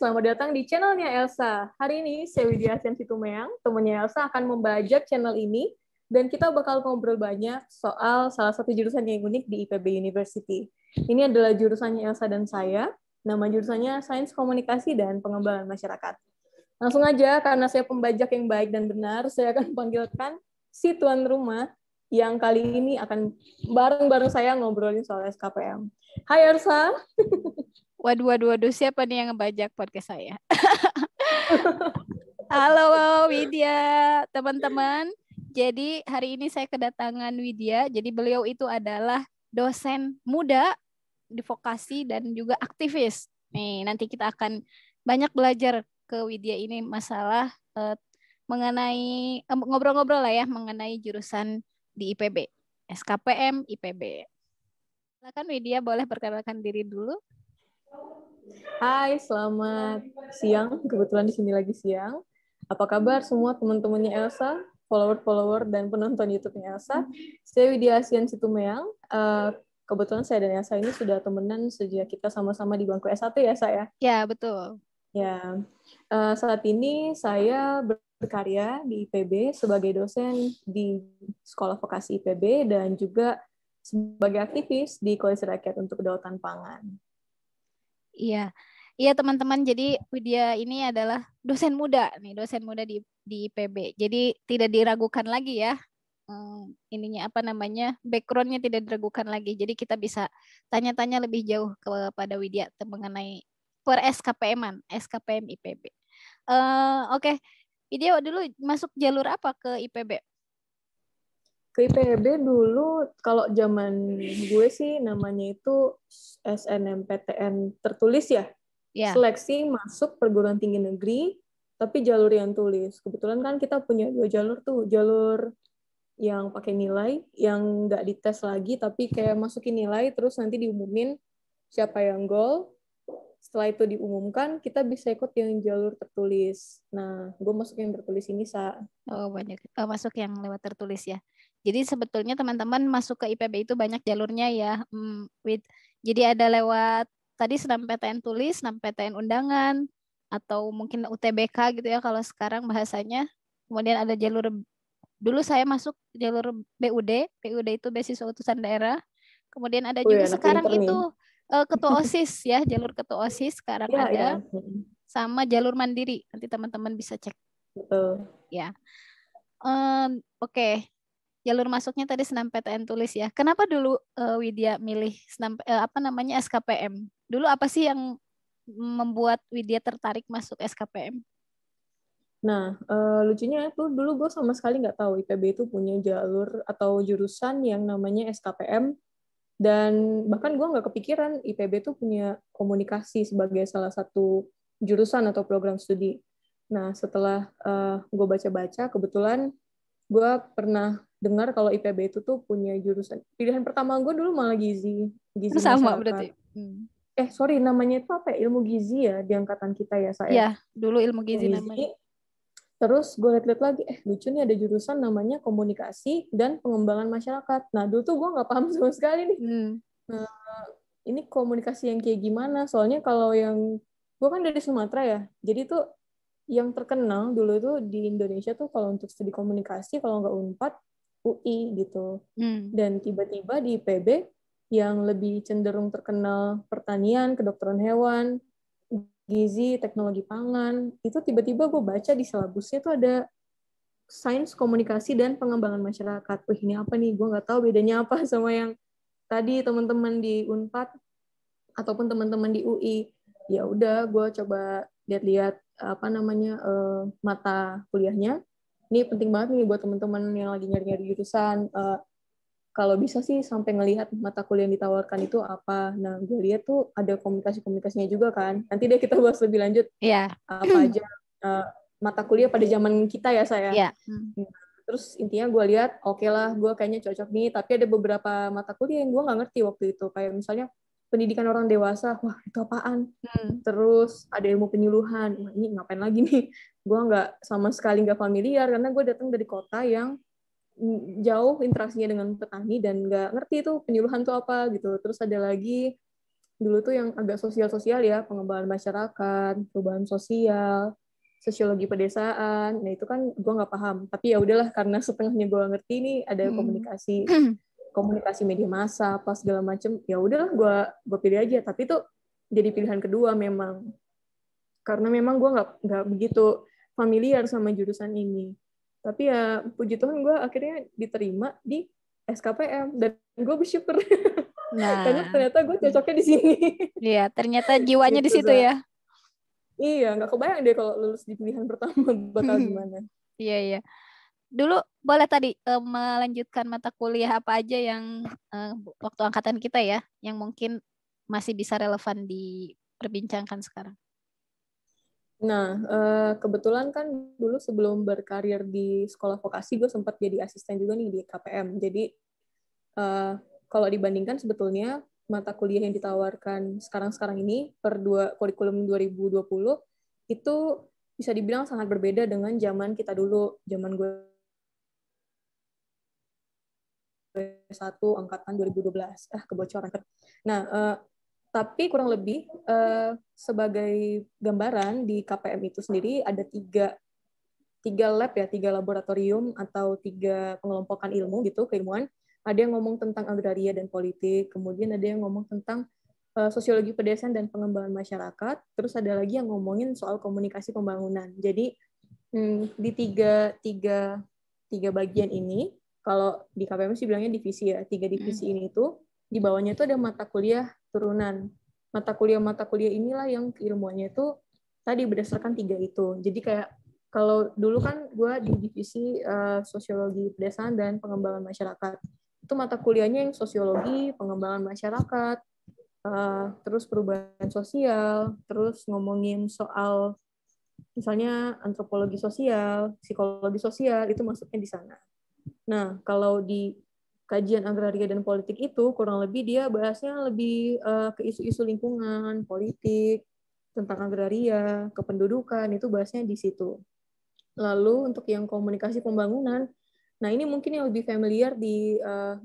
selamat datang di channelnya Elsa. Hari ini saya Widya Asensi Tumeyang, temannya Elsa akan membajak channel ini, dan kita bakal ngobrol banyak soal salah satu jurusan yang unik di IPB University. Ini adalah jurusannya Elsa dan saya, nama jurusannya Sains Komunikasi dan Pengembangan Masyarakat. Langsung aja, karena saya pembajak yang baik dan benar, saya akan panggilkan si tuan rumah yang kali ini akan bareng-bareng saya ngobrolin soal SKPM. Hai Elsa. Waduh, siapa nih yang ngebajak podcast saya? Halo Widya, teman-teman. Jadi hari ini saya kedatangan Widya. Jadi beliau itu adalah dosen muda di vokasi dan juga aktivis. Nih, nanti kita akan banyak belajar ke Widya ini masalah mengenai ngobrol-ngobrol lah ya mengenai jurusan di IPB, SKPM IPB. Silakan Widya, boleh perkenalkan diri dulu. Hai, selamat siang. Kebetulan di sini lagi siang. Apa kabar semua teman-temannya Elsa, follower-follower dan penonton YouTube-nya Elsa? Saya Widya Asensi Tumeyang. Kebetulan saya dan Elsa ini sudah temenan sejak kita sama-sama di bangku S1 ya, saya? Ya, betul. Ya. Saat ini saya berkarya di IPB sebagai dosen di Sekolah Vokasi IPB dan juga sebagai aktivis di Koalisi Rakyat untuk Kedaulatan Pangan. Iya teman-teman. Jadi Widya ini adalah dosen muda di IPB. Jadi tidak diragukan lagi ya, backgroundnya tidak diragukan lagi. Jadi kita bisa tanya-tanya lebih jauh kepada Widya mengenai per SKPM IPB. Oke. Widya dulu masuk jalur apa ke IPB? Ke IPB dulu, kalau zaman gue sih namanya itu SNMPTN tertulis ya. Seleksi masuk perguruan tinggi negeri, tapi jalur yang tulis. Kebetulan kan kita punya 2 jalur tuh. Jalur yang pakai nilai, yang nggak dites lagi, tapi kayak masukin nilai, terus nanti diumumin siapa yang gol. Setelah itu diumumkan, kita bisa ikut yang jalur tertulis. Nah, gue masuk yang tertulis ini, masuk yang lewat tertulis ya. Jadi sebetulnya teman-teman masuk ke IPB itu banyak jalurnya ya. Jadi ada lewat tadi SNMPTN tulis, SNMPTN undangan, atau mungkin UTBK gitu ya kalau sekarang bahasanya. Kemudian ada jalur, dulu saya masuk jalur BUD itu beasiswa utusan daerah. Kemudian ada juga sekarang itu ketua OSIS ya, jalur ketua OSIS sekarang ada. Sama jalur mandiri, nanti teman-teman bisa cek. Betul. Ya. Oke. Jalur masuknya tadi SNMPTN tulis ya. Kenapa dulu Widya milih SKPM? Dulu apa sih yang membuat Widya tertarik masuk SKPM? Nah, lucunya itu dulu gue sama sekali nggak tahu IPB itu punya jalur atau jurusan yang namanya SKPM, dan bahkan gue nggak kepikiran IPB itu punya komunikasi sebagai salah satu jurusan atau program studi. Nah, setelah gue baca-baca, kebetulan gue pernah dengar kalau IPB itu tuh punya jurusan. Pilihan pertama gue dulu malah gizi sama masyarakat. Berarti. Namanya itu apa ya? Ilmu gizi ya di angkatan kita ya, saya. Iya, dulu ilmu gizi namanya. Terus gue lihat-lihat lagi, lucu nih ada jurusan namanya komunikasi dan pengembangan masyarakat. Nah, dulu tuh gue nggak paham sama sekali nih. Nah, ini komunikasi yang kayak gimana? Soalnya kalau yang gue kan dari Sumatera ya, jadi tuh yang terkenal dulu tuh di Indonesia tuh kalau untuk studi komunikasi, kalau nggak Unpad, UI gitu. Dan tiba-tiba di IPB yang lebih cenderung terkenal pertanian, kedokteran hewan, gizi, teknologi pangan, itu tiba-tiba gue baca di silabusnya tuh ada sains komunikasi dan pengembangan masyarakat. Wih, ini apa nih? Gue nggak tahu bedanya apa sama yang tadi teman-teman di Unpad ataupun teman-teman di UI. Ya udah, gue coba lihat-lihat mata kuliahnya. Ini penting banget nih buat teman-teman yang lagi nyari-nyari jurusan. Kalau bisa sih sampai ngelihat mata kuliah yang ditawarkan itu apa. Nah, gue lihat tuh ada komunikasi-komunikasinya juga kan. Nanti deh kita bahas lebih lanjut. Apa aja mata kuliah pada zaman kita ya, saya. Terus intinya gue lihat, oke lah, gue kayaknya cocok nih. Tapi ada beberapa mata kuliah yang gue nggak ngerti waktu itu. Kayak misalnya pendidikan orang dewasa, wah itu apaan? Terus ada ilmu penyuluhan, wah ini ngapain lagi nih? Gue sama sekali nggak familiar, karena gue datang dari kota yang jauh interaksinya dengan petani dan nggak ngerti itu penyuluhan tuh apa gitu. Terus ada lagi dulu tuh yang agak sosial-sosial ya, pengembangan masyarakat, perubahan sosial, sosiologi pedesaan. Nah itu kan gue nggak paham. Tapi ya udahlah, karena setengahnya gue ngerti nih ada komunikasi media massa, apa segala macem. Ya udahlah, gue pilih aja. Tapi itu jadi pilihan kedua memang, karena memang gue nggak begitu familiar sama jurusan ini. Tapi ya puji Tuhan gue akhirnya diterima di SKPM dan gue bersyukur. Karena ternyata gue cocoknya di sini. Iya, ternyata jiwanya gitu, di situ ya. Iya, nggak kebayang deh kalau lulus di pilihan pertama bakal gimana. Iya, iya. Dulu boleh tadi melanjutkan mata kuliah apa aja yang waktu angkatan kita ya, yang mungkin masih bisa relevan diperbincangkan sekarang. Nah, kebetulan kan dulu sebelum berkarir di sekolah vokasi, gue sempat jadi asisten juga nih di KPM. Jadi, kalau dibandingkan sebetulnya mata kuliah yang ditawarkan sekarang-sekarang ini per kurikulum 2020, itu bisa dibilang sangat berbeda dengan zaman kita dulu, zaman gue satu angkatan 2012. Kebocoran. Nah, tapi kurang lebih sebagai gambaran di KPM itu sendiri ada tiga lab ya, 3 laboratorium atau 3 pengelompokan ilmu gitu, keilmuan. Ada yang ngomong tentang agraria dan politik, kemudian ada yang ngomong tentang sosiologi pedesaan dan pengembangan masyarakat, terus ada lagi yang ngomongin soal komunikasi pembangunan. Jadi di tiga bagian ini, kalau di KPM sih bilangnya divisi ya, 3 divisi ini itu di bawahnya itu ada mata kuliah turunan. Mata kuliah inilah yang keilmuannya itu tadi berdasarkan 3 itu. Jadi kayak kalau dulu kan gue di divisi sosiologi pedesaan dan pengembangan masyarakat. Itu mata kuliahnya yang sosiologi, pengembangan masyarakat, terus perubahan sosial, terus ngomongin soal misalnya antropologi sosial, psikologi sosial, itu masuknya di sana. Nah, kalau di kajian agraria dan politik itu kurang lebih dia bahasnya lebih ke isu-isu lingkungan, politik, tentang agraria, kependudukan, itu bahasnya di situ. Lalu untuk yang komunikasi pembangunan, nah ini mungkin yang lebih familiar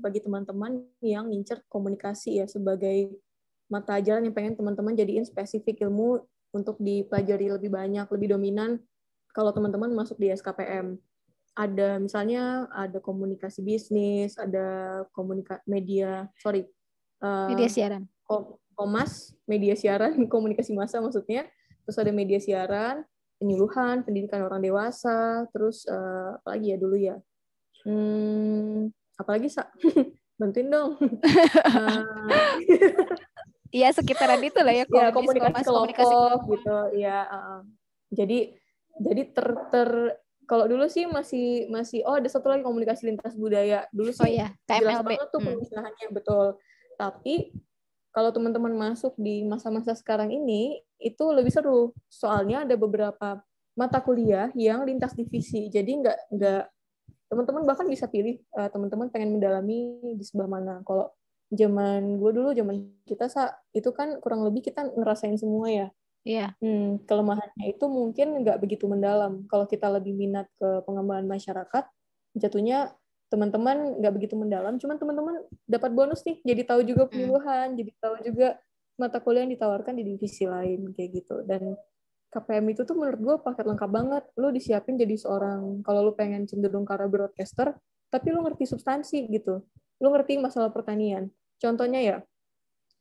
bagi teman-teman yang ngincer komunikasi ya sebagai mata ajaran yang pengen teman-teman jadiin spesifik ilmu untuk dipelajari lebih banyak, lebih dominan kalau teman-teman masuk di SKPM. Ada misalnya ada komunikasi bisnis, ada media siaran. Komas, media siaran, komunikasi massa maksudnya. Terus ada media siaran, penyuluhan, pendidikan orang dewasa, terus apalagi ya dulu ya. Apalagi bantuin dong. Iya sekitaran itu lah ya. Ya komunikasi kelompok gitu. Ya. Jadi kalau dulu sih masih ada satu lagi komunikasi lintas budaya. Dulu sih jelas banget tuh pemisahannya, betul. Tapi kalau teman-teman masuk di masa-masa sekarang ini itu lebih seru. Soalnya ada beberapa mata kuliah yang lintas divisi. Jadi nggak teman-teman bahkan bisa pilih teman-teman pengen mendalami di sebelah mana. Kalau zaman kita itu kan kurang lebih kita ngerasain semua ya. Iya. Kelemahannya itu mungkin nggak begitu mendalam. Kalau kita lebih minat ke pengembangan masyarakat, jatuhnya teman-teman nggak begitu mendalam, cuman teman-teman dapat bonus nih, jadi tahu juga penyuluhan, jadi tahu juga mata kuliah yang ditawarkan di divisi lain kayak gitu. Dan KPM itu tuh menurut gue paket lengkap banget. Lu disiapin jadi seorang, kalau lu pengen cenderung ke arah broadcaster, tapi lu ngerti substansi gitu. Lu ngerti masalah pertanian. Contohnya ya,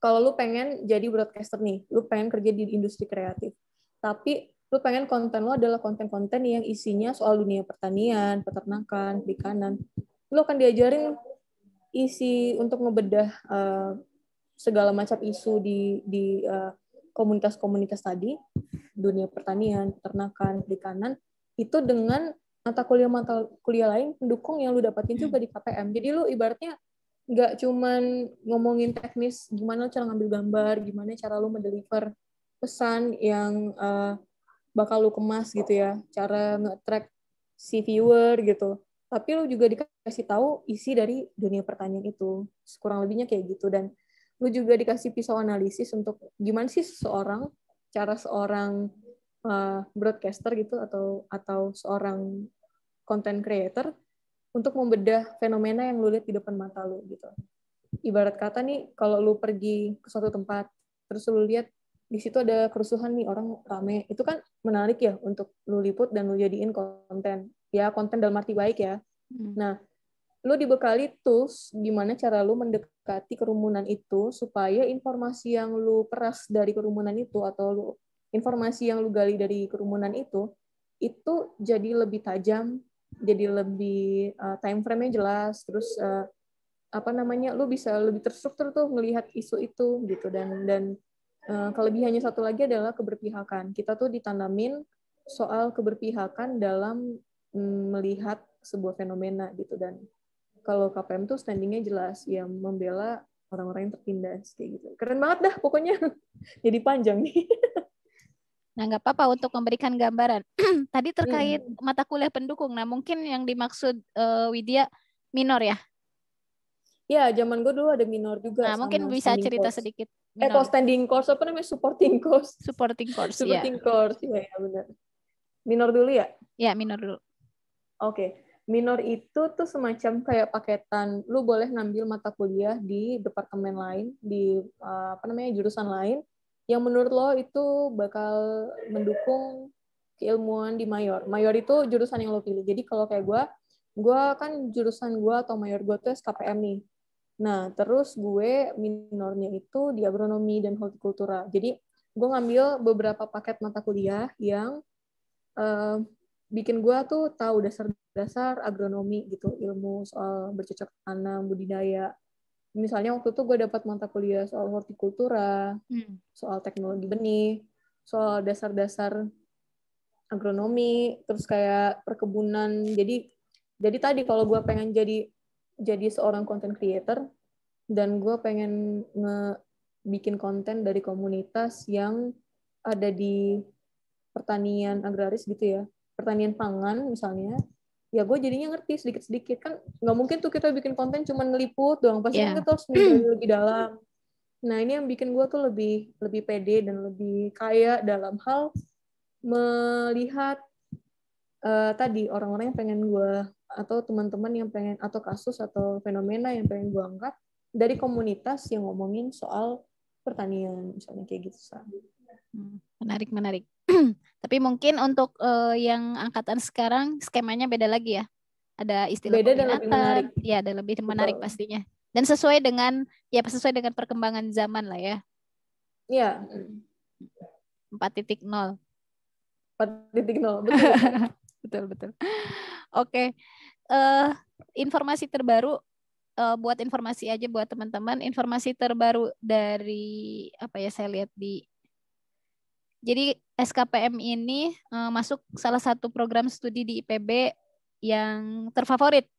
kalau lu pengen jadi broadcaster nih, lu pengen kerja di industri kreatif, tapi lu pengen konten lu adalah konten-konten yang isinya soal dunia pertanian, peternakan, perikanan, lu akan diajarin isi untuk ngebedah segala macam isu di komunitas-komunitas tadi, dunia pertanian, peternakan, perikanan, itu dengan mata kuliah lain pendukung yang lu dapatin juga di KPM. Jadi lu ibaratnya nggak cuman ngomongin teknis gimana cara ngambil gambar, gimana cara lu mendeliver pesan yang bakal lu kemas gitu ya, cara nge-track si viewer gitu. Tapi lu juga dikasih tahu isi dari dunia pertanian itu. Kurang lebihnya kayak gitu. Dan lu juga dikasih pisau analisis untuk gimana sih cara seorang broadcaster gitu atau seorang content creator untuk membedah fenomena yang lu lihat di depan mata lu gitu. Ibarat kata nih, kalau lu pergi ke suatu tempat, terus lu lihat di situ ada kerusuhan nih, orang rame, itu kan menarik ya untuk lu liput dan lu jadiin konten. Ya, konten dalam arti baik ya. Nah, lu dibekali tools gimana cara lu mendekati kerumunan itu supaya informasi yang lu peras dari kerumunan itu atau informasi yang lu gali dari kerumunan itu jadi lebih tajam, jadi lebih time frame-nya jelas, terus lu bisa lebih terstruktur tuh melihat isu itu gitu. Dan kelebihannya satu lagi adalah keberpihakan. Kita tuh ditanamin soal keberpihakan dalam melihat sebuah fenomena gitu. Dan kalau KPM tuh standingnya jelas, yang membela orang-orang yang tertindas kayak gitu. Keren banget dah pokoknya. Jadi panjang nih. Nah, nggak apa-apa untuk memberikan gambaran. Tadi terkait mata kuliah pendukung. Nah, mungkin yang dimaksud Widya minor ya? Ya, zaman gue dulu ada minor juga. Nah, sama mungkin bisa cerita course. sedikit. Kalau standing course apa namanya? Supporting course. Supporting course, Supporting course, ya benar. Minor dulu ya? Ya, minor dulu. Oke. Minor itu tuh semacam kayak paketan. Lu boleh ngambil mata kuliah di departemen lain, di jurusan lain, yang menurut lo itu bakal mendukung keilmuan di mayor. Mayor itu jurusan yang lo pilih. Jadi kalau kayak gue kan jurusan gue atau mayor gue tuh SKPM nih. Nah, terus gue minornya itu di agronomi dan hortikultura. Jadi gue ngambil beberapa paket mata kuliah yang bikin gue tuh tahu dasar-dasar agronomi gitu, ilmu soal bercocok tanam, budidaya. Misalnya waktu itu gue dapat mata kuliah soal hortikultura, soal teknologi benih, soal dasar-dasar agronomi, terus kayak perkebunan. Jadi tadi kalau gue pengen jadi seorang content creator dan gue pengen bikin konten dari komunitas yang ada di pertanian agraris gitu ya, pertanian pangan misalnya, ya gue jadinya ngerti sedikit-sedikit. Kan nggak mungkin tuh kita bikin konten cuma ngeliput doang, pasti kan kita harus menggali lebih dalam. Nah, ini yang bikin gue tuh lebih pede dan lebih kaya dalam hal melihat tadi orang-orang yang pengen gue, atau teman-teman yang pengen, atau kasus atau fenomena yang pengen gue angkat dari komunitas yang ngomongin soal pertanian misalnya kayak gitu. Menarik. Tapi mungkin untuk yang angkatan sekarang skemanya beda lagi ya. Ada istilah beda dan lebih menarik. Ya, ada lebih menarik pastinya. Dan sesuai dengan perkembangan zaman lah ya. Iya. 4.0. 4.0, betul. betul. Oke. Informasi terbaru buat informasi aja buat teman-teman. Informasi terbaru dari saya lihat jadi SKPM ini masuk salah satu program studi di IPB yang terfavorit,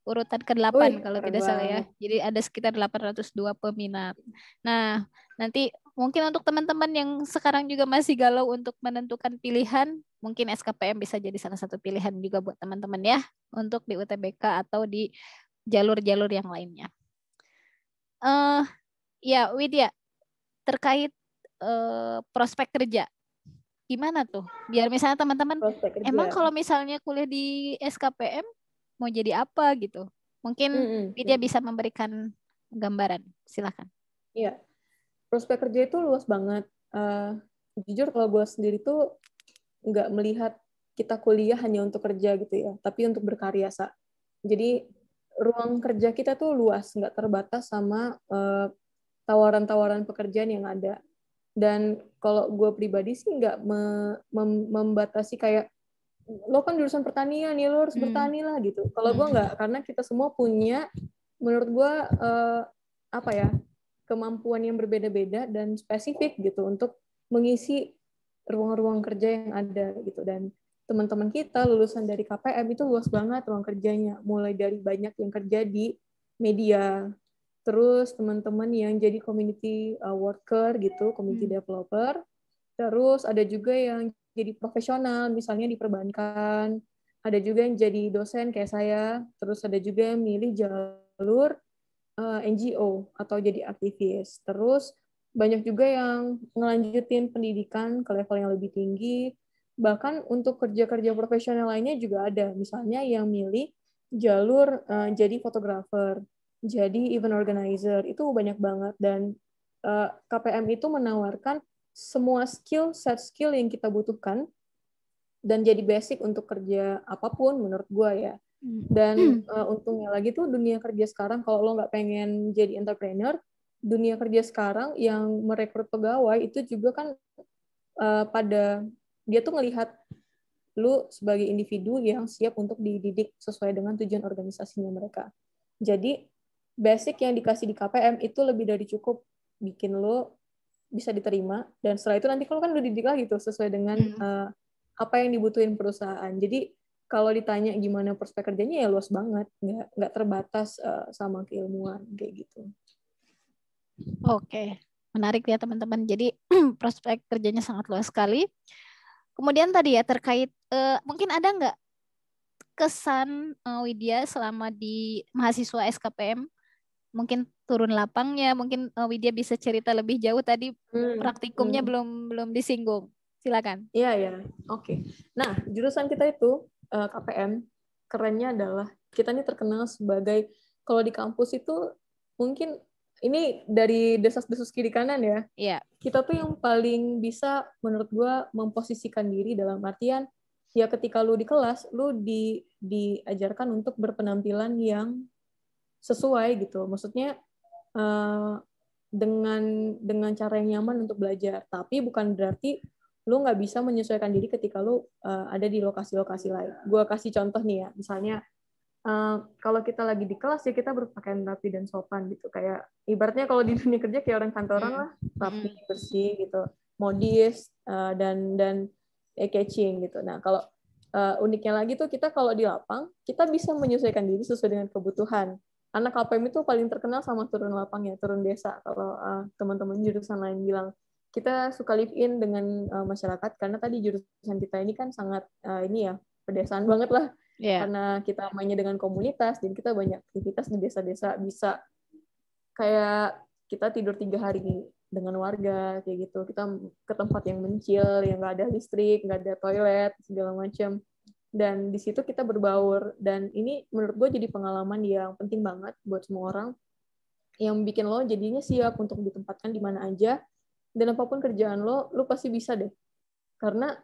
urutan ke-8 kalau tidak salah ya. Jadi ada sekitar 802 peminat. Nah, nanti mungkin untuk teman-teman yang sekarang juga masih galau untuk menentukan pilihan, mungkin SKPM bisa jadi salah satu pilihan juga buat teman-teman ya, untuk di UTBK atau di jalur-jalur yang lainnya. Ya, Widya, terkait prospek kerja. Gimana tuh? Biar misalnya teman-teman, emang kalau misalnya kuliah di SKPM mau jadi apa gitu? Mungkin Widya bisa memberikan gambaran. Silakan. Iya. Prospek kerja itu luas banget. Jujur kalau gue sendiri tuh nggak melihat kita kuliah hanya untuk kerja gitu ya, tapi untuk berkarya, Sa. Jadi ruang kerja kita tuh luas, nggak terbatas sama tawaran-tawaran pekerjaan yang ada. Dan kalau gue pribadi sih nggak membatasi kayak lo kan jurusan pertanian ya lo harus bertani lah gitu. Kalau gue nggak, karena kita semua punya, menurut gue kemampuan yang berbeda-beda dan spesifik gitu untuk mengisi ruang-ruang kerja yang ada gitu. Dan teman-teman kita lulusan dari KPM itu luas banget ruang kerjanya, mulai dari banyak yang kerja di media, terus teman-teman yang jadi community worker gitu, community developer, terus ada juga yang jadi profesional misalnya di perbankan, ada juga yang jadi dosen kayak saya, terus ada juga yang milih jalur NGO atau jadi aktivis, terus banyak juga yang ngelanjutin pendidikan ke level yang lebih tinggi, bahkan untuk kerja-kerja profesional lainnya juga ada, misalnya yang milih jalur jadi fotografer, jadi event organizer, itu banyak banget. Dan KPM itu menawarkan semua set skill yang kita butuhkan dan jadi basic untuk kerja apapun menurut gue ya. Dan untungnya lagi tuh dunia kerja sekarang, kalau lo nggak pengen jadi entrepreneur, dunia kerja sekarang yang merekrut pegawai itu juga kan pada dia tuh ngelihat lu sebagai individu yang siap untuk dididik sesuai dengan tujuan organisasinya mereka. Jadi basic yang dikasih di KPM itu lebih dari cukup bikin lo bisa diterima, dan setelah itu nanti kalau kan lo dididik lagi tuh sesuai dengan apa yang dibutuhin perusahaan. Jadi kalau ditanya gimana prospek kerjanya ya luas banget, nggak terbatas sama keilmuan kayak gitu. Oke, menarik ya teman-teman. Jadi prospek kerjanya sangat luas sekali. Kemudian tadi ya terkait mungkin ada nggak kesan Widya selama di mahasiswa SKPM? Mungkin turun lapangnya, mungkin Widya bisa cerita lebih jauh tadi praktikumnya belum disinggung. Silakan. Iya ya, oke. Nah jurusan kita itu KPM kerennya adalah kita ini terkenal sebagai, kalau di kampus itu mungkin ini dari desas-desus kiri kanan ya. Iya. Kita tuh yang paling bisa menurut gue memposisikan diri dalam artian ya ketika lu di kelas lu diajarkan untuk berpenampilan yang sesuai gitu. Maksudnya dengan cara yang nyaman untuk belajar. Tapi bukan berarti lu nggak bisa menyesuaikan diri ketika lu ada di lokasi-lokasi lain. Gue kasih contoh nih ya, misalnya kalau kita lagi di kelas ya kita berpakaian rapi dan sopan gitu. Kayak ibaratnya kalau di dunia kerja kayak orang kantoran lah, rapi, bersih gitu, modis dan catching gitu. Nah kalau uniknya lagi tuh kita kalau di lapang kita bisa menyesuaikan diri sesuai dengan kebutuhan. Anak KPM itu paling terkenal sama turun lapang ya, turun desa. Kalau teman-teman jurusan lain bilang, kita suka live in dengan masyarakat karena tadi jurusan kita ini kan sangat ini ya pedesaan banget lah. Yeah. Karena kita mainnya dengan komunitas dan kita banyak aktivitas di desa-desa, bisa kayak kita tidur 3 hari dengan warga kayak gitu. Kita ke tempat yang mencil, yang nggak ada listrik, nggak ada toilet segala macam. Dan di situ kita berbaur, dan ini menurut gue jadi pengalaman yang penting banget buat semua orang yang bikin lo jadinya siap untuk ditempatkan di mana aja, dan apapun kerjaan lo pasti bisa deh, karena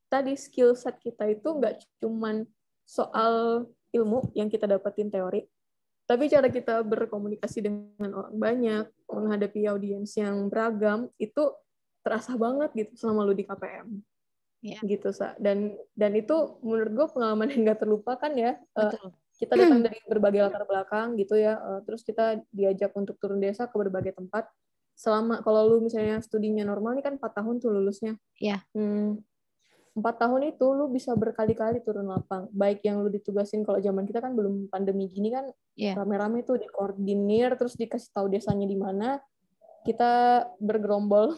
tadi skill set kita itu nggak cuman soal ilmu yang kita dapetin teori, tapi cara kita berkomunikasi dengan orang banyak, menghadapi audiens yang beragam, itu terasa banget gitu selama lo di KPM. Yeah. Gitu Sa. Dan itu menurut gue pengalaman yang nggak terlupakan ya. Kita datang dari berbagai latar belakang gitu ya, terus kita diajak untuk turun desa ke berbagai tempat. Selama kalau lu misalnya studinya normal ini kan 4 tahun tuh lulusnya. Iya. 4 tahun itu lu bisa berkali-kali turun lapang. Baik yang lu ditugasin, kalau zaman kita kan belum pandemi gini kan, rame-rame tuh dikoordinir, terus dikasih tahu desanya di mana. Kita bergerombol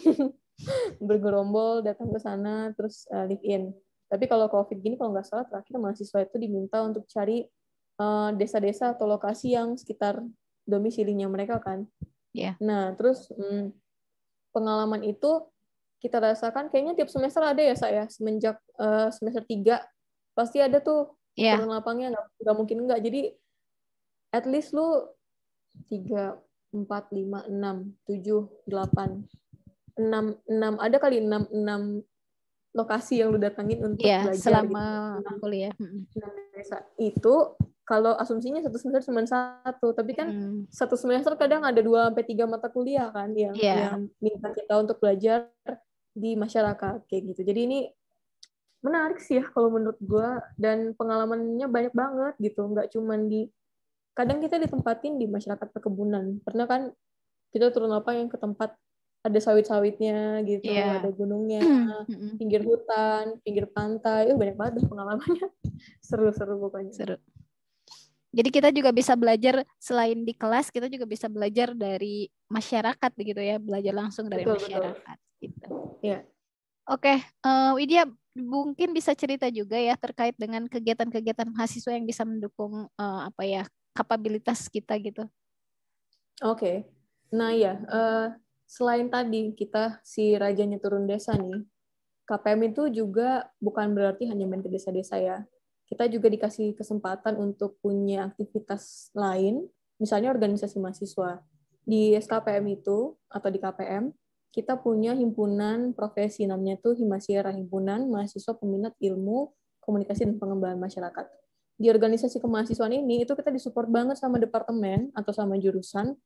datang ke sana terus live in. Tapi kalau COVID gini kalau nggak salah terakhir mahasiswa itu diminta untuk cari desa-desa atau lokasi yang sekitar domisilinya mereka kan. Yeah. Nah terus pengalaman itu kita rasakan kayaknya tiap semester ada ya saya, semenjak semester 3 pasti ada tuh turun lapangnya, nggak mungkin nggak. Jadi at least lu 3, 4, 5, 6, 7, 8 6 ada kali 6 lokasi yang lu datangin untuk belajar selama gitu. Kuliah. 6 desa. Itu kalau asumsinya satu semester cuma 1, tapi kan satu semester kadang ada 2-3 mata kuliah kan yang minta kita untuk belajar di masyarakat kayak gitu. Jadi ini menarik sih ya kalau menurut gue, dan pengalamannya banyak banget gitu. Nggak cuman kadang kita ditempatin di masyarakat perkebunan. Pernah kan kita turun apa yang ke tempat ada sawit-sawitnya gitu, ada gunungnya, pinggir hutan, pinggir pantai, banyak banget pengalamannya. Seru-seru pokoknya. Seru. Jadi kita juga bisa belajar selain di kelas, kita juga bisa belajar dari masyarakat begitu ya, belajar langsung dari masyarakat. Gitu. Yeah. Oke, Widya mungkin bisa cerita juga ya terkait dengan kegiatan-kegiatan mahasiswa yang bisa mendukung kapabilitas kita gitu. Oke. Nah ya. Selain tadi kita si rajanya turun desa nih, KPM itu juga bukan berarti hanya main ke desa-desa ya. Kita juga dikasih kesempatan untuk punya aktivitas lain, misalnya organisasi mahasiswa. Di SKPM itu, atau di KPM, kita punya himpunan profesi, namanya tuh Himasyara, Himpunan Mahasiswa Peminat Ilmu, Komunikasi, dan Pengembangan Masyarakat. Di organisasi kemahasiswaan ini, itu kita disupport banget sama departemen atau sama jurusan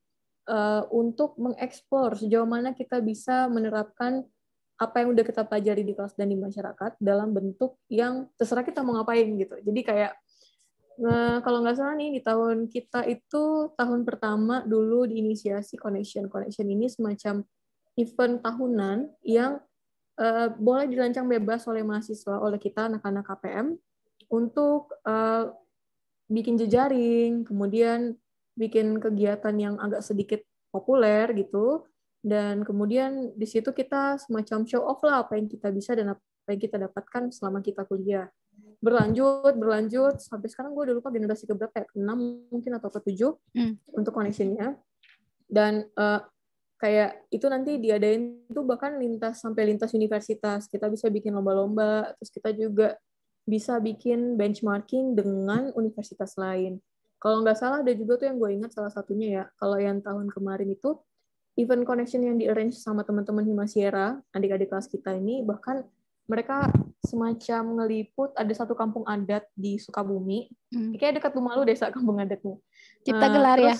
untuk mengeksplor sejauh mana kita bisa menerapkan apa yang udah kita pelajari di kelas dan di masyarakat dalam bentuk yang terserah kita mau ngapain gitu. Jadi kayak kalau nggak salah nih di tahun kita itu tahun pertama dulu diinisiasi Connection. Connection ini semacam event tahunan yang boleh dirancang bebas oleh mahasiswa, oleh kita anak-anak KPM untuk bikin jejaring, kemudian bikin kegiatan yang agak sedikit populer gitu, dan kemudian di situ kita semacam show off lah apa yang kita bisa dan apa yang kita dapatkan selama kita kuliah. Berlanjut sampai sekarang gue udah lupa generasi keberapa ya, ke-6 mungkin atau ke-7 untuk connection-nya. Dan kayak itu nanti diadain tuh bahkan sampai lintas universitas. Kita bisa bikin lomba-lomba, terus kita juga bisa bikin benchmarking dengan universitas lain. Kalau nggak salah ada juga tuh yang gue ingat salah satunya ya, kalau yang tahun kemarin itu event connection yang di-arrange sama teman-teman Himasyara, adik-adik kelas kita ini, bahkan mereka semacam ngeliput ada satu kampung adat di Sukabumi. Kayaknya dekat rumah lu desa kampung adatnya. Cipta Gelar ya?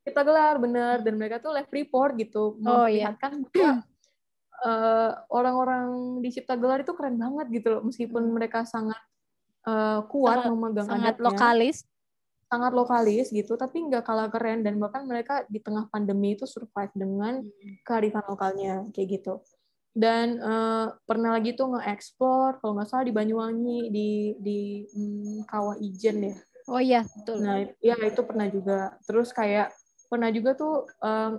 Kita gelar, bener. Dan mereka tuh live report gitu, memperlihatkan bahwa orang-orang di Cipta Gelar itu keren banget gitu loh, meskipun mereka sangat kuat memegang adatnya. Sangat lokalis gitu, tapi nggak kalah keren, dan bahkan mereka di tengah pandemi itu survive dengan kearifan lokalnya, kayak gitu. Dan pernah lagi tuh nge-explore, kalau nggak salah di Banyuwangi, di Kawah Ijen ya. Oh iya, betul. Nah, ya itu pernah juga. Terus kayak pernah juga tuh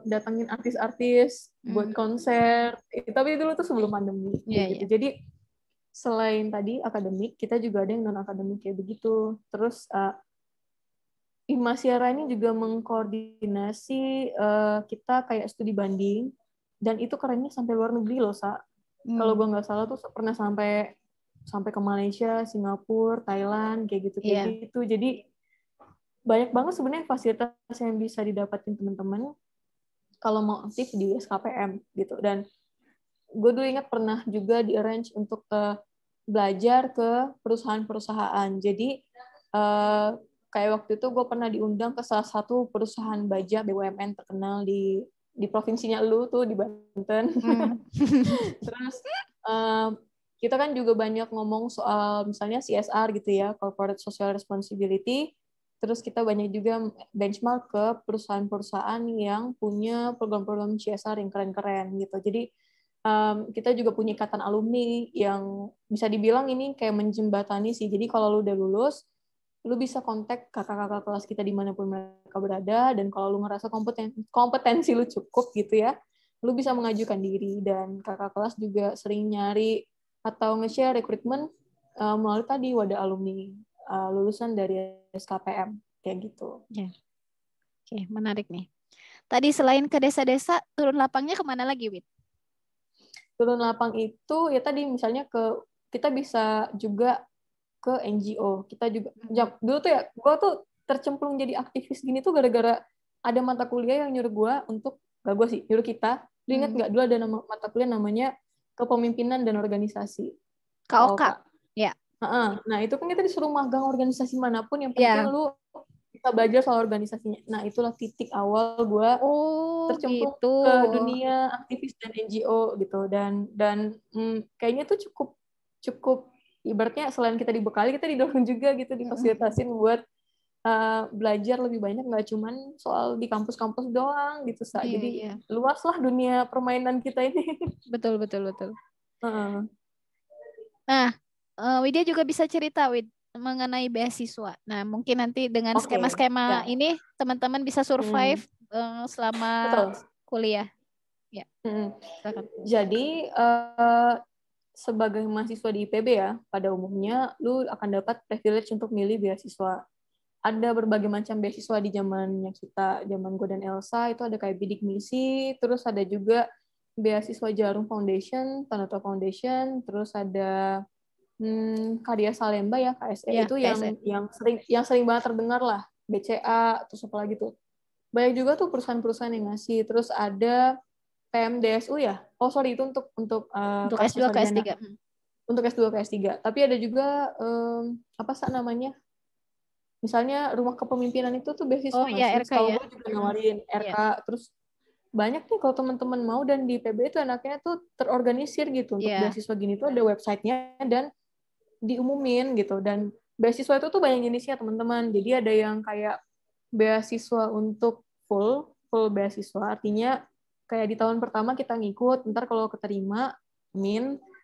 datangin artis-artis buat konser. Tapi dulu tuh sebelum pandemi. Gitu. Jadi selain tadi akademik, kita juga ada yang non-akademik kayak begitu. Terus Himasyara ini juga mengkoordinasi kita kayak studi banding, dan itu kerennya sampai luar negeri loh, Sa. Kalau gue nggak salah tuh pernah sampai ke Malaysia, Singapura, Thailand, kayak gitu. Jadi banyak banget sebenarnya fasilitas yang bisa didapatin teman-teman kalau mau aktif di SKPM gitu. Dan gue dulu ingat pernah juga di-arrange untuk belajar ke perusahaan-perusahaan. Jadi kayak waktu itu gue pernah diundang ke salah satu perusahaan baja BUMN terkenal di provinsinya lu tuh, di Banten. Terus kita kan juga banyak ngomong soal misalnya CSR gitu ya, Corporate Social Responsibility. Terus kita banyak juga benchmark ke perusahaan-perusahaan yang punya program-program CSR yang keren-keren gitu. Jadi kita juga punya ikatan alumni yang bisa dibilang ini kayak menjembatani sih. Jadi kalau lu udah lulus, lu bisa kontak kakak-kakak kelas kita dimanapun mereka berada, dan kalau lu ngerasa kompetensi lu cukup gitu ya, lu bisa mengajukan diri. Dan kakak kelas juga sering nyari atau nge-share rekrutmen melalui tadi wadah alumni lulusan dari SKPM kayak gitu. Oke, menarik nih. Tadi selain ke desa-desa, turun lapangnya kemana lagi, Wit? Turun lapang itu ya tadi misalnya kita bisa juga ke NGO. Kita juga dulu tuh ya, gue tuh tercemplung jadi aktivis gini tuh gara-gara ada mata kuliah yang nyuruh gue untuk, gak gue sih, nyuruh kita. Lu ingat nggak dulu ada mata kuliah namanya Kepemimpinan dan Organisasi. KOK. Ya. Nah itu kan kita disuruh magang organisasi manapun, yang penting lu kita belajar soal organisasinya. Nah itulah titik awal gue tercemplung ke dunia aktivis dan NGO gitu. Dan kayaknya tuh cukup ibaratnya selain kita dibekali, kita didorong juga gitu, difasilitasin buat belajar lebih banyak, nggak cuman soal di kampus-kampus doang gitu. Jadi luas lah dunia permainan kita ini. Betul. Nah, Widya juga bisa cerita mengenai beasiswa. Nah, mungkin nanti dengan skema-skema ini teman-teman bisa survive selama kuliah. Ya. Jadi sebagai mahasiswa di IPB ya, pada umumnya lu akan dapat privilege untuk milih beasiswa. Ada berbagai macam beasiswa di zamannya kita, zaman gue dan Elsa, itu ada kayak Bidik Misi, terus ada juga beasiswa Jarum Foundation, Tanoto Foundation, terus ada Karya Salemba ya, KSE, itu yang sering banget terdengar lah, BCA, terus apa lagi tuh, banyak juga tuh perusahaan-perusahaan yang ngasih. Terus ada PMDSU ya. Oh sorry, itu untuk kelas S2 ke sarjana. S3. Untuk S2 ke S3. Tapi ada juga apa sih namanya? Misalnya rumah kepemimpinan itu tuh beasiswa Oh nggak iya, sih? RK Setahu ya. gue juga nawarin RK. Iya. Terus banyak nih kalau teman-teman mau, dan di PB itu anaknya tuh terorganisir gitu untuk Iya. beasiswa gini tuh ada websitenya dan diumumin gitu. Dan beasiswa itu tuh banyak jenisnya teman-teman. Jadi ada yang kayak beasiswa untuk full beasiswa, artinya kayak di tahun pertama kita ngikut, ntar kalau keterima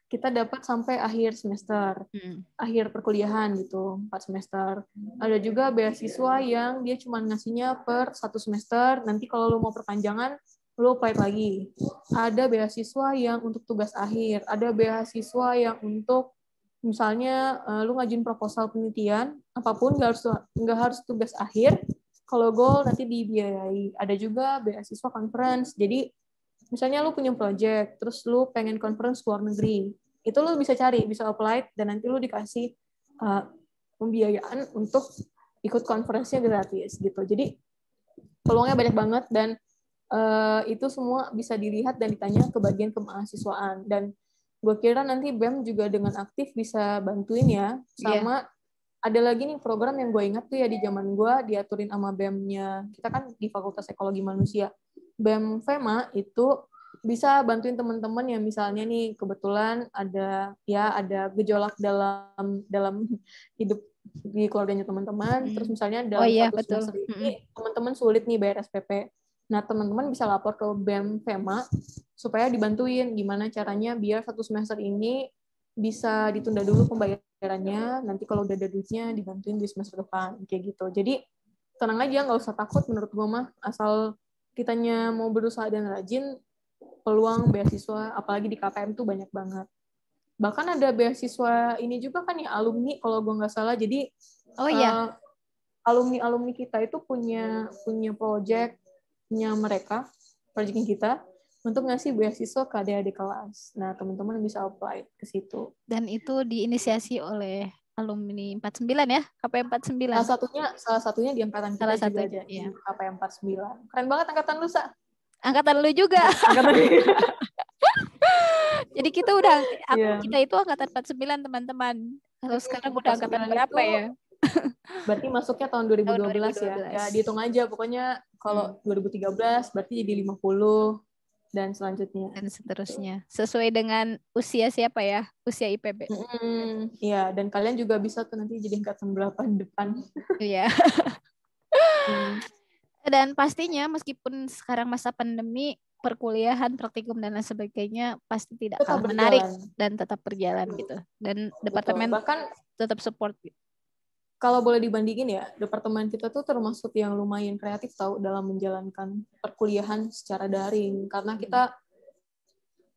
kita dapat sampai akhir semester, akhir perkuliahan gitu, 4 semester. Ada juga beasiswa yang dia cuma ngasihnya per 1 semester, nanti kalau lu mau perpanjangan lu apply lagi. Ada beasiswa yang untuk tugas akhir, ada beasiswa yang untuk misalnya lu ngajuin proposal penelitian, apapun nggak harus tugas akhir. Kalau goal nanti dibiayai. Ada juga beasiswa conference. Jadi misalnya lu punya project, terus lu pengen conference ke luar negeri, itu lu bisa cari, bisa apply, dan nanti lu dikasih pembiayaan untuk ikut conference-nya gratis gitu. Jadi peluangnya banyak banget, dan itu semua bisa dilihat dan ditanya ke bagian kemahasiswaan. Dan gue kira nanti BEM juga dengan aktif bisa bantuin ya. Sama ada lagi nih program yang gue ingat tuh ya di zaman gue diaturin sama BEM-nya. Kita kan di Fakultas Ekologi Manusia. BEM FEMA itu bisa bantuin teman-teman yang misalnya nih kebetulan ada gejolak dalam hidup di keluarganya teman-teman. Terus misalnya dalam satu semester ini teman-teman sulit nih bayar SPP. Nah, teman-teman bisa lapor ke BEM FEMA supaya dibantuin gimana caranya biar 1 semester ini bisa ditunda dulu pembayarannya, nanti kalau udah ada duitnya dibantuin di semester depan, kayak gitu. Jadi tenang aja, nggak usah takut menurut gue mah, asal kitanya mau berusaha dan rajin, peluang beasiswa, apalagi di KPM tuh banyak banget. Bahkan ada beasiswa ini juga kan ya, alumni kalau gue nggak salah, jadi alumni kita itu punya project-nya mereka, project kita, untuk ngasih beasiswa ke adik-adik kelas. Nah, teman-teman bisa apply ke situ. Dan itu diinisiasi oleh alumni 49 ya, KPM 49. Salah satunya di angkatan kita juga ada di KPM 49. Keren banget angkatan lu, Sa. Angkatan lu juga. Jadi kita itu angkatan 49, teman-teman. Kalau sekarang udah angkatan berapa ya? Berarti masuknya tahun 2012 ya. Ya, dihitung aja pokoknya kalau 2013 berarti jadi 50 dan selanjutnya. Dan seterusnya. Sesuai dengan usia siapa ya? Usia IPB. Iya, dan kalian juga bisa tuh nanti jadi angkatan berapa depan. Iya. Dan pastinya meskipun sekarang masa pandemi, perkuliahan, praktikum dan lain sebagainya pasti tidak kalah menarik dan tetap berjalan gitu. Dan departemen bahkan tetap support. Kalau boleh dibandingin ya, departemen kita tuh termasuk yang lumayan kreatif tahu dalam menjalankan perkuliahan secara daring, karena kita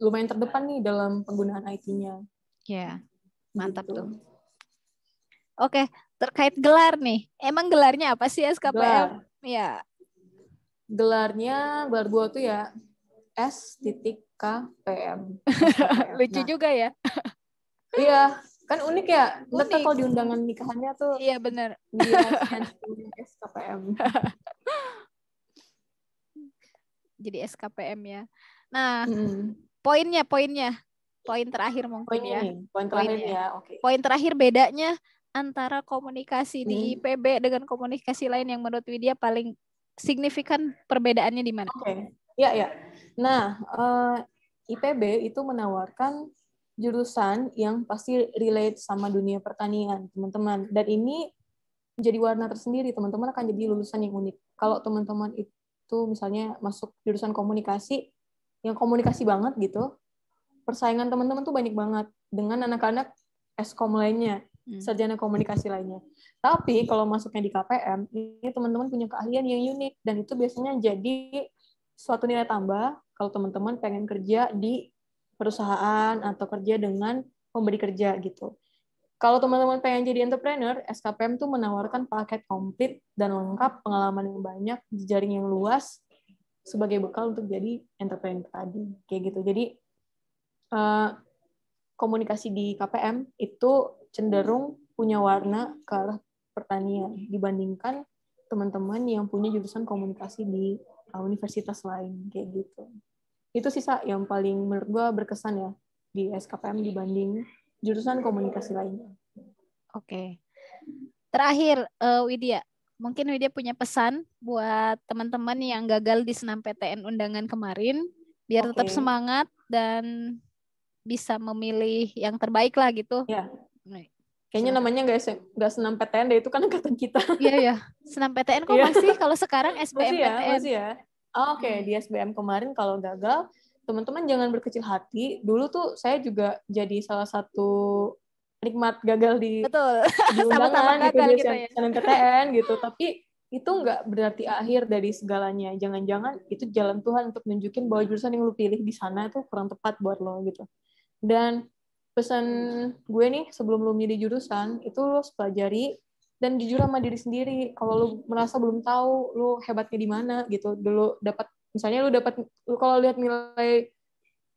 lumayan terdepan nih dalam penggunaan IT-nya. Ya, mantap tuh. Oke, terkait gelar nih, emang gelarnya apa sih SKPM? Ya. Gelar gue tuh ya S.KPM. Lucu juga ya. Iya, kan unik ya. Ntar kalau di undangan nikahannya tuh. Iya benar. SKPM. Jadi SKPM ya. Nah, poin terakhir mungkin ya. Poin terakhir ya. Oke. Poin terakhir bedanya antara komunikasi di IPB dengan komunikasi lain yang menurut Widya paling signifikan perbedaannya di mana? Oke. Ya. Nah, IPB itu menawarkan jurusan yang pasti relate sama dunia pertanian, teman-teman. Dan ini menjadi warna tersendiri, teman-teman akan jadi lulusan yang unik. Kalau teman-teman itu misalnya masuk jurusan komunikasi, yang komunikasi banget gitu, persaingan teman-teman tuh banyak banget dengan anak-anak Eskom lainnya, sarjana komunikasi lainnya. Tapi kalau masuknya di KPM, ini teman-teman punya keahlian yang unik, dan itu biasanya jadi suatu nilai tambah kalau teman-teman pengen kerja di perusahaan atau kerja dengan pemberi kerja gitu. Kalau teman-teman pengen jadi entrepreneur, SKPM tuh menawarkan paket komplit dan lengkap, pengalaman yang banyak, jejaring yang luas, sebagai bekal untuk jadi entrepreneur tadi. Kayak gitu. Jadi, komunikasi di KPM itu cenderung punya warna ke arah pertanian dibandingkan teman-teman yang punya jurusan komunikasi di universitas lain kayak gitu. Itu sih yang paling menurut gue berkesan ya di SKPM dibanding jurusan komunikasi lainnya. Oke. Terakhir, Widya, mungkin Widya punya pesan buat teman-teman yang gagal di SNMPTN undangan kemarin, biar tetap semangat dan bisa memilih yang terbaik lah gitu. Ya. Kayaknya namanya nggak SNMPTN deh, itu kan angkatan kita. Iya ya, SNMPTN kok masih, kalau sekarang SBMPTN. Masih ya. Oke, di SBM kemarin kalau gagal, teman-teman jangan berkecil hati. Dulu tuh saya juga jadi salah satu nikmat gagal di undangan gitu di SNMPTN gitu. Tapi itu nggak berarti akhir dari segalanya. Jangan-jangan itu jalan Tuhan untuk nunjukin bahwa jurusan yang lu pilih di sana itu kurang tepat buat lo gitu. Dan pesan gue nih sebelum lu milih jurusan itu lu harus pelajari dan jujur sama diri sendiri. Kalau lu merasa belum tahu lu hebatnya di mana gitu, dulu dapat misalnya lu kalau lihat nilai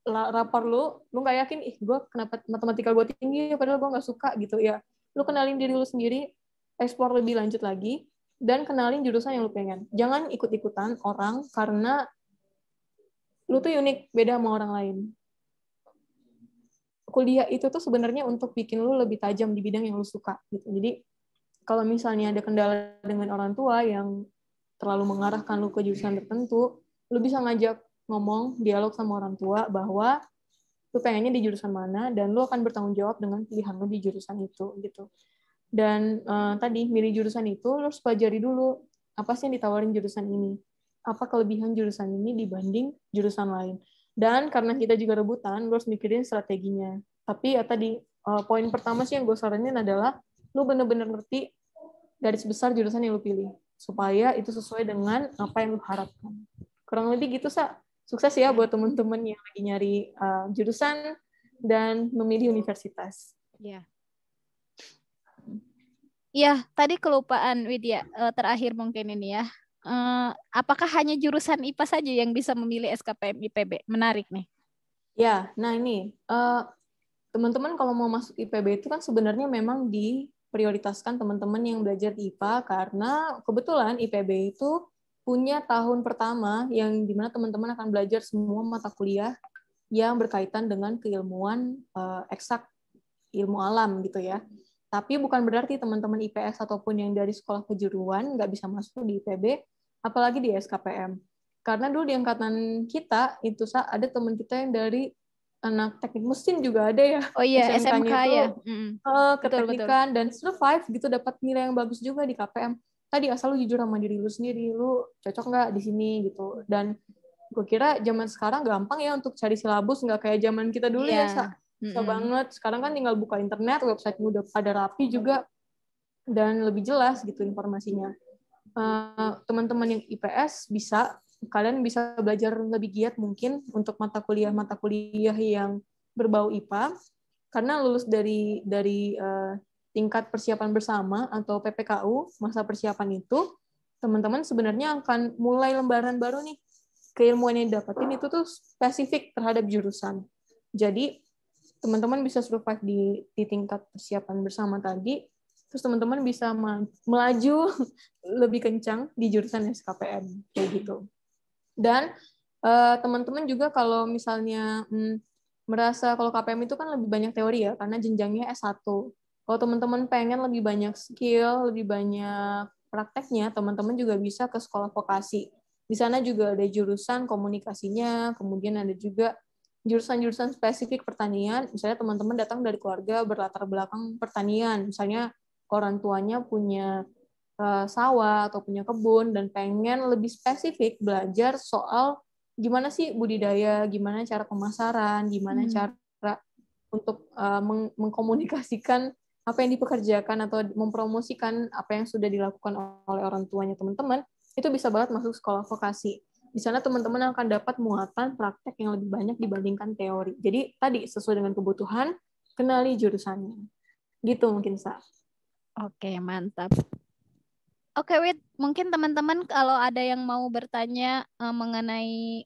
rapor lu nggak yakin, gue kenapa matematika gue tinggi padahal gue nggak suka gitu ya. Lu kenalin diri lu sendiri, explore lebih lanjut lagi, dan kenalin jurusan yang lu pengen. Jangan ikut-ikutan orang karena lu tuh unik, beda sama orang lain. Kuliah itu tuh sebenarnya untuk bikin lu lebih tajam di bidang yang lu suka gitu. Jadi kalau misalnya ada kendala dengan orang tua yang terlalu mengarahkan lu ke jurusan tertentu, lu bisa ngajak ngomong, dialog sama orang tua bahwa lu pengennya di jurusan mana dan lu akan bertanggung jawab dengan pilihan lu di jurusan itu gitu. Dan tadi milih jurusan itu lu harus pelajari dulu apa sih yang ditawarin jurusan ini, apa kelebihan jurusan ini dibanding jurusan lain. Dan karena kita juga rebutan, lu harus mikirin strateginya. Tapi ya tadi poin pertama sih yang gue saranin adalah lu bener-bener ngerti garis besar jurusan yang lu pilih supaya itu sesuai dengan apa yang lu harapkan. Kurang lebih gitu, Sa. Sukses ya buat teman-teman yang lagi nyari jurusan dan memilih universitas. Iya. Iya, tadi kelupaan Widya, terakhir mungkin ini ya. Apakah hanya jurusan IPA saja yang bisa memilih SKPM IPB? Menarik nih. Ya, nah ini teman-teman kalau mau masuk IPB itu kan sebenarnya memang diprioritaskan teman-teman yang belajar di IPA karena kebetulan IPB itu punya tahun pertama yang dimana teman-teman akan belajar semua mata kuliah yang berkaitan dengan keilmuan eksak, ilmu alam gitu ya. Tapi bukan berarti teman-teman IPS ataupun yang dari sekolah kejuruan nggak bisa masuk di IPB, apalagi di SKPM. Karena dulu di angkatan kita itu ada teman kita yang dari anak teknik mesin juga ada ya. Oh iya, SMK ya. Keteknikan dan survive gitu, dapat nilai yang bagus juga di KPM. Tadi asal lu jujur sama diri lu sendiri, lu cocok nggak di sini gitu. Dan gue kira zaman sekarang gampang ya untuk cari silabus, nggak kayak zaman kita dulu ya, susah banget. Sekarang kan tinggal buka internet, website udah pada rapi juga dan lebih jelas gitu informasinya. Teman-teman yang IPS kalian bisa belajar lebih giat mungkin untuk mata kuliah yang berbau IPA karena lulus dari tingkat persiapan bersama atau PPKU, masa persiapan itu teman-teman sebenarnya akan mulai lembaran baru nih. Keilmuan yang didapatin itu tuh spesifik terhadap jurusan. Jadi teman-teman bisa survive di tingkat persiapan bersama tadi, terus teman-teman bisa melaju lebih kencang di jurusan SKPM kayak gitu. Dan teman-teman juga kalau misalnya merasa kalau KPM itu kan lebih banyak teori ya, karena jenjangnya S1. Kalau teman-teman pengen lebih banyak skill, lebih banyak prakteknya, teman-teman juga bisa ke sekolah vokasi. Di sana juga ada jurusan komunikasinya, kemudian ada juga jurusan-jurusan spesifik pertanian. Misalnya teman-teman datang dari keluarga berlatar belakang pertanian, misalnya orang tuanya punya sawah atau punya kebun dan pengen lebih spesifik belajar soal gimana sih budidaya, gimana cara pemasaran, gimana cara untuk mengkomunikasikan apa yang dipekerjakan atau mempromosikan apa yang sudah dilakukan oleh orang tuanya teman-teman, itu bisa banget masuk sekolah vokasi. Di sana teman-teman akan dapat muatan praktek yang lebih banyak dibandingkan teori. Jadi tadi sesuai dengan kebutuhan, kenali jurusannya. Gitu mungkin, Sa. Oke, mantap. Oke, Wid, mungkin teman-teman kalau ada yang mau bertanya mengenai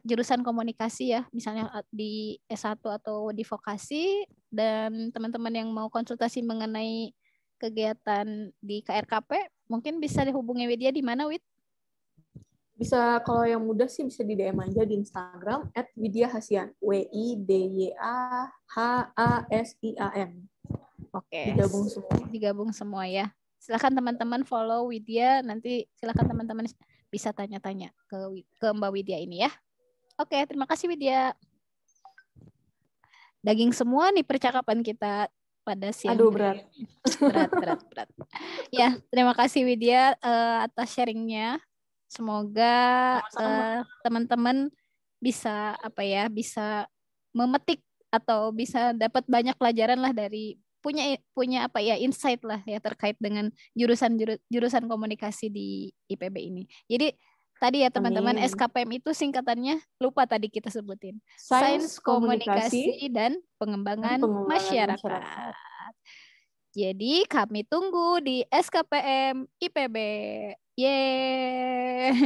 jurusan komunikasi ya, misalnya di S1 atau di vokasi, dan teman-teman yang mau konsultasi mengenai kegiatan di KRKP, Mungkin bisa dihubungi Widya di mana, Wid? Bisa, kalau yang mudah sih bisa di DM aja di Instagram @widyahasian. WIDYAHASIAN. Oke. Digabung semua. Digabung semua ya. Silakan teman-teman follow Widya. Nanti silakan teman-teman bisa tanya-tanya ke Mbak Widya ini ya. Oke, terima kasih Widya. Daging semua nih percakapan kita pada siang. Aduh, berat. Berat. Ya, terima kasih Widya atas sharingnya. Semoga teman-teman bisa bisa memetik atau bisa dapat banyak pelajaran lah dari punya insight lah ya terkait dengan jurusan komunikasi di IPB ini. Jadi tadi ya teman-teman, SKPM itu singkatannya lupa tadi kita sebutin. Sains Komunikasi dan Pengembangan Masyarakat. Jadi kami tunggu di SKPM IPB. Yeay.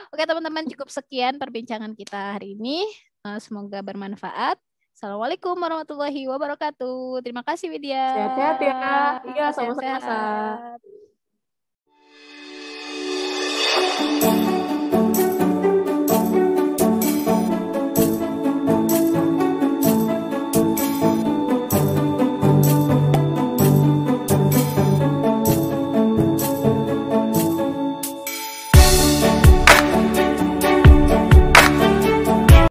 Oke teman-teman, cukup sekian perbincangan kita hari ini. Semoga bermanfaat. Assalamualaikum warahmatullahi wabarakatuh. Terima kasih Widya. Sehat-sehat ya. Iya, sama-sama.